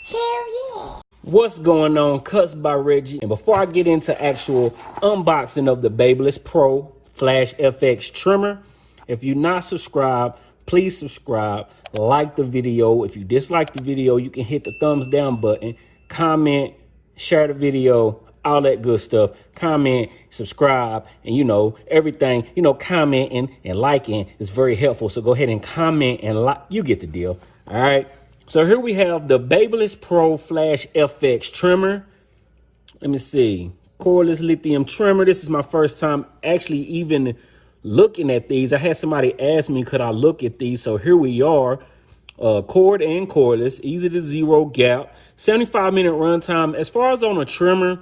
Hell yeah. What's going on? Cuts by Reggie. And before I get into actual unboxing of the BaBylissPro FlashFX Trimmer, if you're not subscribed, please subscribe, like the video. If you dislike the video, you can hit the thumbs down button, comment, share the video, all that good stuff. Comment, subscribe, and everything, commenting and liking is very helpful. So go ahead and comment and like. You get the deal. All right. So here we have the BaBylissPro FlashFX Trimmer. Let me see. Cordless lithium trimmer. This is my first time actually even looking at these. I had somebody ask me, could I look at these? So here we are. Cord and cordless, easy to zero gap, 75-minute runtime. As far as on a trimmer,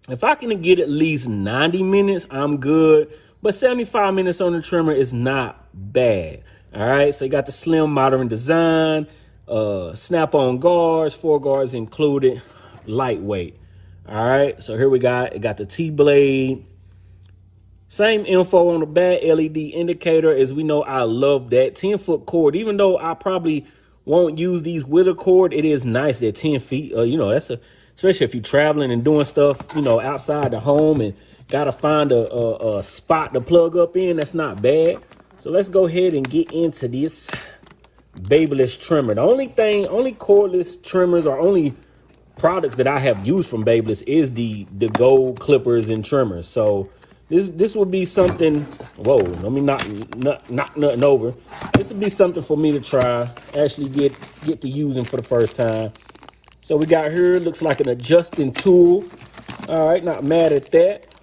if I can get at least 90 minutes, I'm good. But 75 minutes on the trimmer is not bad. All right. So you got the slim modern design. Snap-on guards, 4 guards included, lightweight. All right, so here we got the T-blade. Same info on the back, LED indicator. As we know, I love that 10-foot cord. Even though I probably won't use these with a cord, it is nice that 10 feet. That's especially if you're traveling and doing stuff, outside the home and gotta find a spot to plug up in. That's not bad. So let's go ahead and get into this Babyliss trimmer. The only cordless trimmers or only products that I have used from Babyliss is the gold clippers and trimmers. So this would be something. Whoa, let me knock nothing over. This would be something for me to try, actually get to using for the first time. So we got here, looks like an adjusting tool. All right, not mad at that.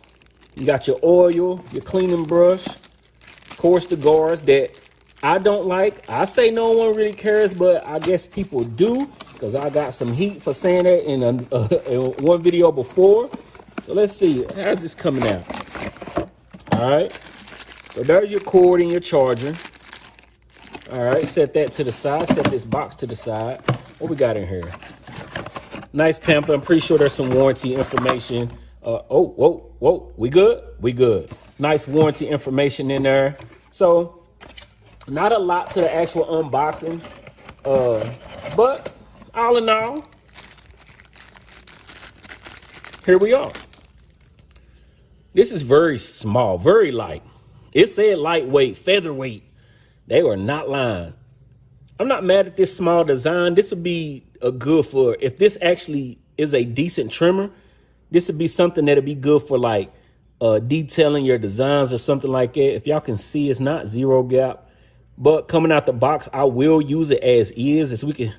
You got your oil, your cleaning brush, of course the guards that I don't like. I say no one really cares, but I guess people do, because I got some heat for saying that in one video before. So let's see, how's this coming out? All right, so there's your cord and your charger. All right, set that to the side, set this box to the side. What we got in here? Nice pamphlet. I'm pretty sure there's some warranty information. Whoa, we good? Nice warranty information in there. So not a lot to the actual unboxing, but all in all, here we are. This is very small, very light. It said lightweight, featherweight. They were not lying. I'm not mad at this small design. This would be a good for, if this actually is a decent trimmer, this would be something that'd be good for like detailing your designs or something like that. If y'all can see, it's not zero gap. But coming out the box, I will use it as is. As we can,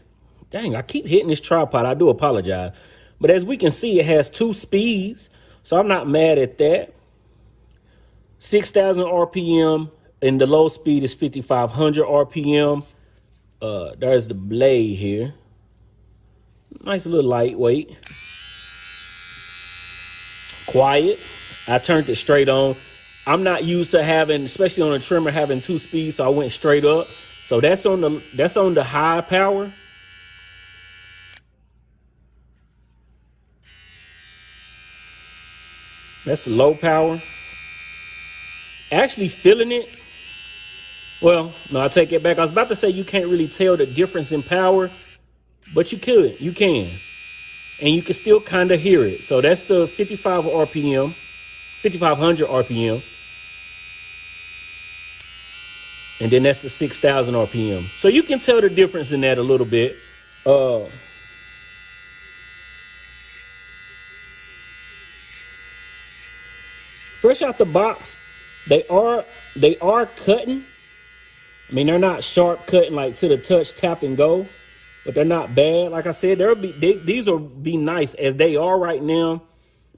dang, I keep hitting this tripod. I do apologize. But as we can see, it has 2 speeds. So I'm not mad at that. 6,000 RPM and the low speed is 5,500 RPM. There's the blade here. Nice little lightweight. Quiet. I turned it straight on. I'm not used to having, especially on a trimmer, having 2 speeds, so I went straight up. So that's on the high power. That's the low power. Actually feeling it. Well, no, I take it back. I was about to say you can't really tell the difference in power, but you can. And you can still kind of hear it. So that's the 5,500 RPM. And then that's the 6,000 RPM. So you can tell the difference in that a little bit. Fresh out the box, they are cutting. I mean, they're not sharp cutting like to the touch, tap and go, but they're not bad. Like I said, these will be nice as they are right now.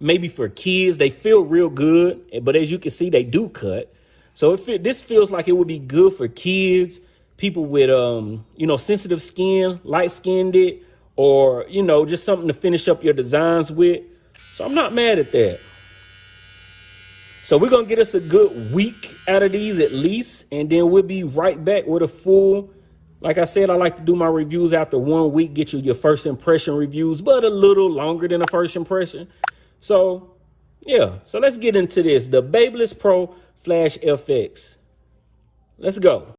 Maybe for kids, they feel real good, but as you can see, they do cut. So this feels like it would be good for kids, people with, sensitive skin, light-skinned, or, just something to finish up your designs with. So I'm not mad at that. So we're going to get us a good week out of these at least, and then we'll be right back with a full. Like I said, I like to do my reviews after 1 week, get you your first impression reviews, but a little longer than a first impression. So, yeah. So let's get into this. The BaBylissPro FlashFX. Let's go.